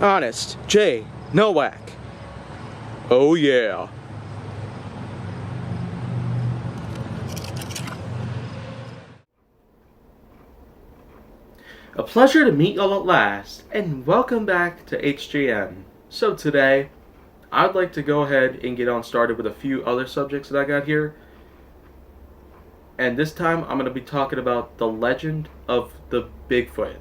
Honest J. Nowak. Oh yeah. A pleasure to meet y'all at last, and welcome back to HGN. So today, I'd like to go ahead and get on started with a few other subjects that I got here. And this time, I'm going to be talking about the legend of the Bigfoot.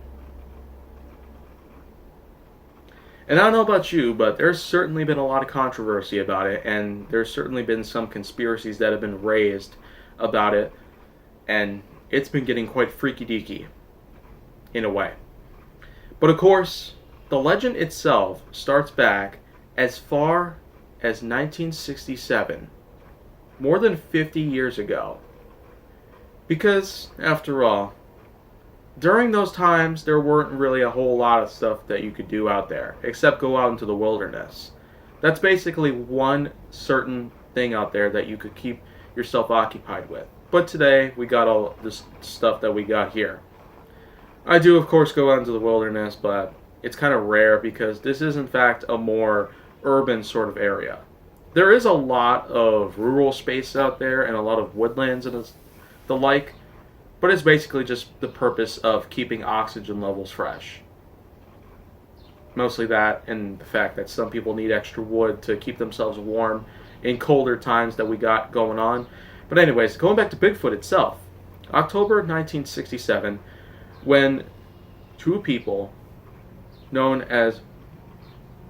And I don't know about you, but there's certainly been a lot of controversy about it, and there's certainly been some conspiracies that have been raised about it, and it's been getting quite freaky-deaky, in a way. But of course, the legend itself starts back as far as 1967, more than 50 years ago. Because, after all, during those times, there weren't really a whole lot of stuff that you could do out there, except go out into the wilderness. That's basically one certain thing out there that you could keep yourself occupied with. But today, we got all this stuff that we got here. I do, of course, go out into the wilderness, but it's kind of rare because this is, in fact, a more urban sort of area. There is a lot of rural space out there and a lot of woodlands and the like, but it's basically just the purpose of keeping oxygen levels fresh. Mostly that, and the fact that some people need extra wood to keep themselves warm in colder times that we got going on. But anyways, going back to Bigfoot itself, October 1967, when two people known as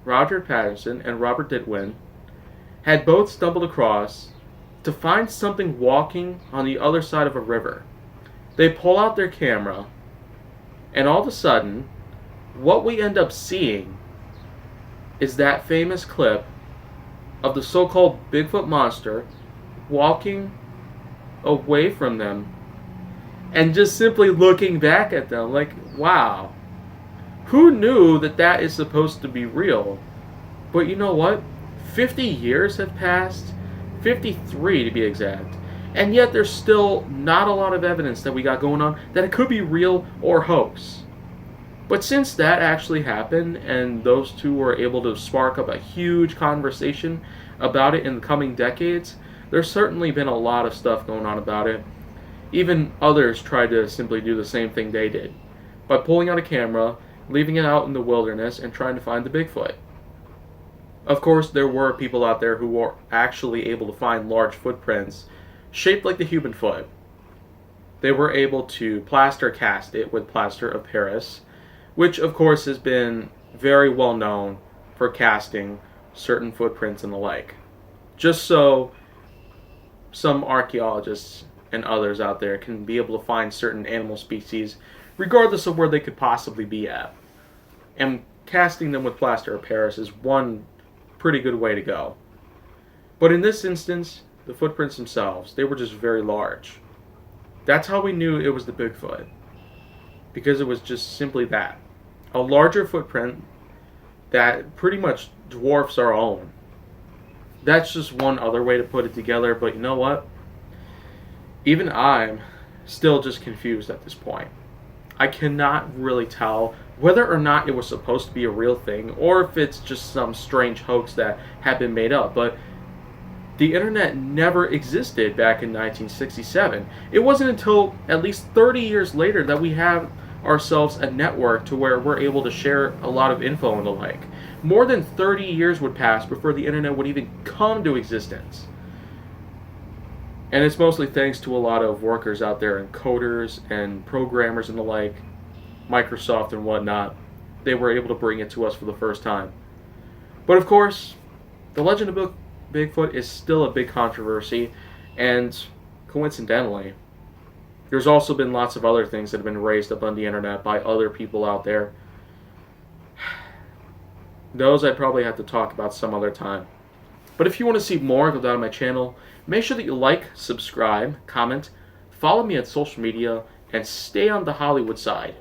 Roger Patterson and Robert Ditwin had both stumbled across to find something walking on the other side of a river. They pull out their camera, and all of a sudden, what we end up seeing is that famous clip of the so-called Bigfoot monster walking away from them and just simply looking back at them like, wow, who knew that that is supposed to be real? But you know what? 50 years have passed, 53 to be exact. And yet there's still not a lot of evidence that we got going on that it could be real or hoax. But since that actually happened and those two were able to spark up a huge conversation about it in the coming decades, there's certainly been a lot of stuff going on about it. Even others tried to simply do the same thing they did, by pulling out a camera, leaving it out in the wilderness, and trying to find the Bigfoot. Of course, there were people out there who were actually able to find large footprints shaped like the human foot. They were able to plaster cast it with plaster of Paris, which of course has been very well known for casting certain footprints and the like. Just so some archaeologists and others out there can be able to find certain animal species regardless of where they could possibly be at. And casting them with plaster of Paris is one pretty good way to go. But in this instance, the footprints themselves, they were just very large. That's how we knew it was the Bigfoot. Because it was just simply that. A larger footprint that pretty much dwarfs our own. That's just one other way to put it together, but you know what? Even I'm still just confused at this point. I cannot really tell whether or not it was supposed to be a real thing or if it's just some strange hoax that had been made up, but the internet never existed back in 1967. It wasn't until at least 30 years later that we have ourselves a network to where we're able to share a lot of info and the like. More than 30 years would pass before the internet would even come to existence. And it's mostly thanks to a lot of workers out there and coders and programmers and the like, Microsoft and whatnot. They were able to bring it to us for the first time. But of course, the legend of Bigfoot is still a big controversy, and coincidentally, there's also been lots of other things that have been raised up on the internet by other people out there. Those I'd probably have to talk about some other time. But if you want to see more, go down to my channel. Make sure that you like, subscribe, comment, follow me on social media, and stay on the Hollywood side.